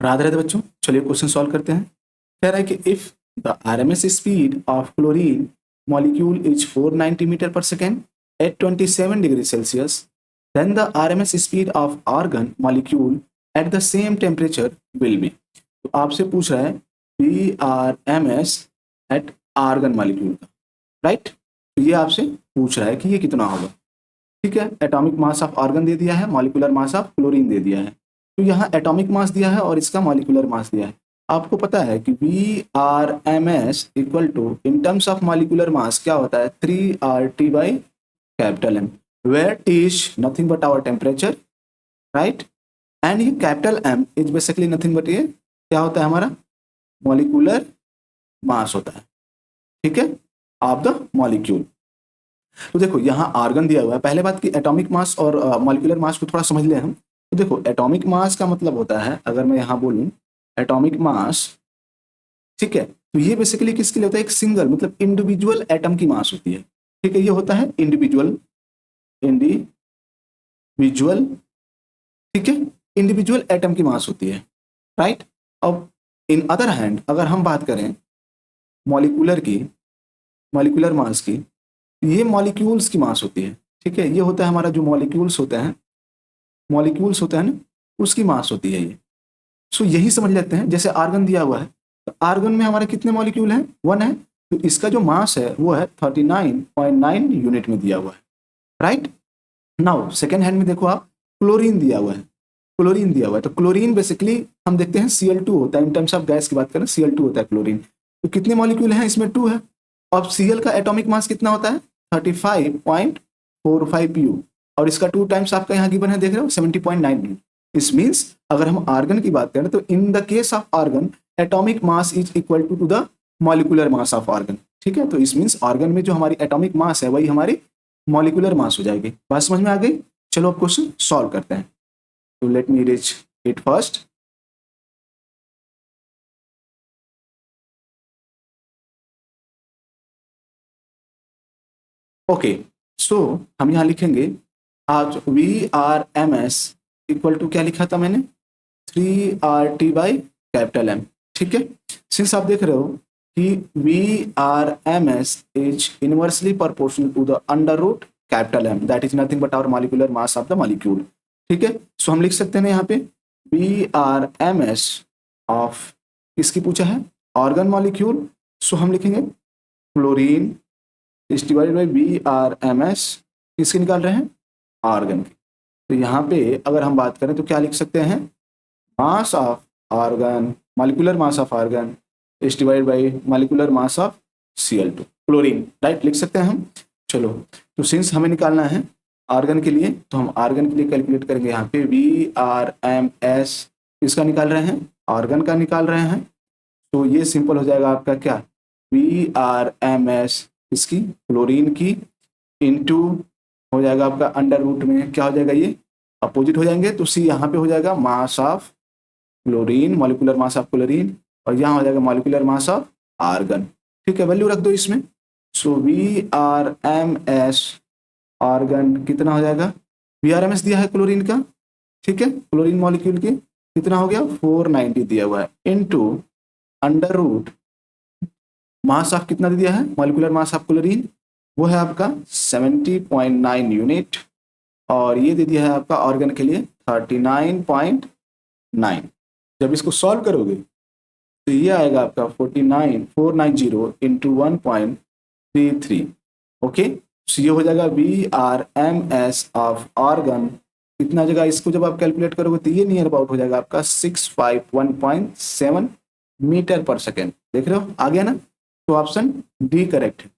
याद रहे थे बच्चों? चलिए क्वेश्चन सॉल्व करते हैं। कह रहा है कि if the RMS speed of chlorine molecule is 490 metre per second at 27 degree Celsius, then the RMS speed of argon molecule at the same temperature will be. तो आपसे पूछ रहा है P R M S at argon molecule का, right? तो ये आपसे पूछ रहा है कि ये कितना होगा। ठीक है, एटॉमिक मास ऑफ आर्गन दे दिया है, मॉलिक्यूलर मास ऑफ क्लोरीन दे दिया है। तो यहाँ एटॉमिक मास दिया है और इसका मॉलिक्यूलर मास दिया है। आपको पता है कि V R M S equal to in terms of molecular mass क्या होता है, 3RT by capital M, where T is nothing but our temperature, right? And ये capital M is basically nothing but ये क्या होता है हमारा मॉलिक्यूलर मास होता है, ठीक है, ऑफ द मॉलिक्यूल। तो देखो यहाँ आर्गन दिया हुआ है। पहले बात कि एटॉमिक मास और मॉलिक्यूलर मास को थोड़ा समझ लें हम। तो देखो एटॉमिक मास का मतलब होता है, अगर मैं यहाँ बोलूँ एटॉमिक मास, ठीक है, तो ये बेसिकली किसके लिए होता है, एक सिंगल मतलब इंडिविजुअल एटम की मास होती है। ठीक है, ये होता है इंडिविजुअल, ठीक है, इंडिविजुअल एटम की मास होती है, राइट? अब इन अदर हैंड अगर हम बात करें मॉलिक्यूलर मास की, ये मॉलिक्यूल्स की मास होती है। ठीक है, ये होता है हमारा जो मॉलिक्यूल्स होते हैं ना, उसकी मास होती है ये। सो यही समझ लेते हैं। जैसे आर्गन दिया हुआ है, तो आर्गन में हमारे कितने मॉलिक्यूल हैं, 1 है, तो इसका जो मास है वो है 39.9 यूनिट में दिया हुआ है, राइट? नाउ सेकेंड हैंड में देखो आप, क्लोरीन दिया हुआ है, तो क्लोरीन बेसिकली हम देखते हैं Cl2 होता है। इन टर्म्स ऑफ गैस की बात करें Cl2 होता है क्लोरीन। तो कितने मॉलिक्यूल हैं इसमें, 2 है। अब Cl का एटॉमिक मास कितना होता है, 35.45 U, और इसका 2 टाइम्स आपका यहाँ गिवन है, देख रहे हो 70.9। इस मीन्स अगर हम आर्गन की बात करें तो in the case of argon atomic mass is equal to the molecular mass of argon. ठीक है, तो इस मीन्स आर्गन में जो हमारी एटॉमिक मास है वही हमारी मॉलिक्यूलर मास हो जाएगी। बात समझ में आ गई? चलो अब क्वेश्चन सॉल्व करते हैं। तो let me reach it first. Okay, so हम यहाँ लिखेंगे आज V R M S equal to क्या लिखा था मैंने, 3RT बाई कैपिटल एम। ठीक है, सिंस आप देख रहे हो कि V R M S is inversely proportional to the under root capital M, that is nothing but our molecular mass of the molecule. ठीक है, सो हम लिख सकते हैं यहाँ पे V R M S of, किसकी पूछा है, ऑर्गन मॉलिक्यूल। सो हम लिखेंगे chlorine is divided by V R M S, किसकी निकाल रहे हैं, आर्गन की। तो यहाँ पे अगर हम बात करें तो क्या लिख सकते हैं, mass of argon, molecular mass of argon is divided by molecular mass of Cl2 chlorine, right? लिख सकते हैं हम। चलो, तो सिंस हमें निकालना है आर्गन के लिए, तो हम आर्गन के लिए कैलकुलेट करेंगे। यहाँ पे वी आर एम एस किसका निकाल रहे हैं, आर्गन का निकाल रहे हैं। तो ये सिंपल हो जाएगा आपका क्या, वी आर एम एस इसकी क्लोरीन की इनटू हो जाएगा आपका अंडर रूट में क्या हो जाएगा, ये अपोजिट हो जाएंगे, तो सी यहाँ पे हो जाएगा mass of chlorine, molecular mass of chlorine, और यहाँ हो जाएगा मॉलिक्यूलर मास ऑफ आर्गन। ठीक है, वैल्यू रख दो इसमें। So V R M S argon कितना हो जाएगा, वी आर एम एस दिया है क्लोरीन का, ठीक है, क्लोरीन मॉलिक्यूल की कितना हो गया 490 दिया हुआ है, into under root mass of कितना दे दिया है, मॉलिक्यूलर मास ऑफ क्लोरीन वो है आपका 70.9 यूनिट, और ये दे दिया है आपका ऑर्गन के लिए 39.9। जब इसको सॉल्व करोगे तो ये आएगा आपका 490 इंटू 1.33। ओके, सो ये हो जाएगा V R M S of argon कितना जगह, इसको जब आप कैलकुलेट करोगे तो ये नियर अबाउट हो जाएगा आपका 651.7 मीटर पर सेकेंड। देख रहे हो आ गया ना? तो ऑप्शन डी करेक्ट है।